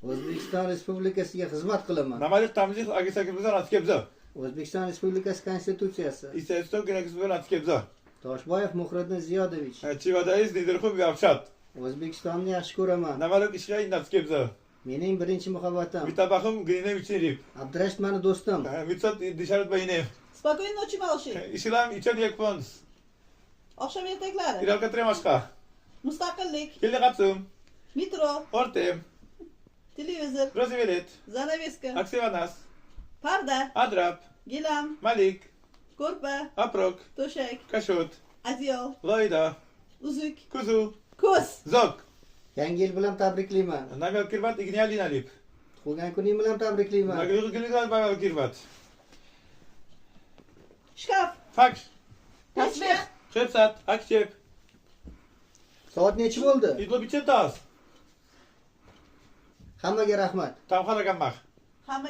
O'zbekiston Respublikasiga xizmat qilaman. Namalik tamizlik agisakimizdan atkebzo. O'zbekiston Respublikasi Konstitutsiyasi. Istesto günekizden atkebzo. Toshboyev Muhriddin Ziyodovich. Chivadaiz Nidirxub Yavshat. O'zbekistonni yaxshi ko'raman. Namalik ishgayin atkebzo. Mening birinchi muhabbatim. Mitabahım Grinevich'in rip. Abdurashid mani do'stim. Mitsat Disharat Bayinev. Spokojной ночи, малыши. İslam içak yekpons. Akşam ertaklari. İralka Tremaşka. Mustaqillik. Kille kapsum. Metro. Ortem. Televizor. Rozivelet. Zanaveska. Aksivanas. Parda. Adrap. Gilam. Malik. Ko'rpa. Aprok. To'shak. Kashut. Adyol. Loyda. Uzuk. Kuzu. Ko'z. Zok. Yangi yil bilan tabriklayman. Namel Kirbat Ignalin Alip. Tug'ilgan kuning bilan tabriklayman. Nagil Gilgal Namel Kirbat. Shkaf. Faks. Tasbih. Khepsat. Akchep. Soat nechi bo'ldi? İdlo biçet tas. Hammaga rahmat. Tamxala gammah. Hamma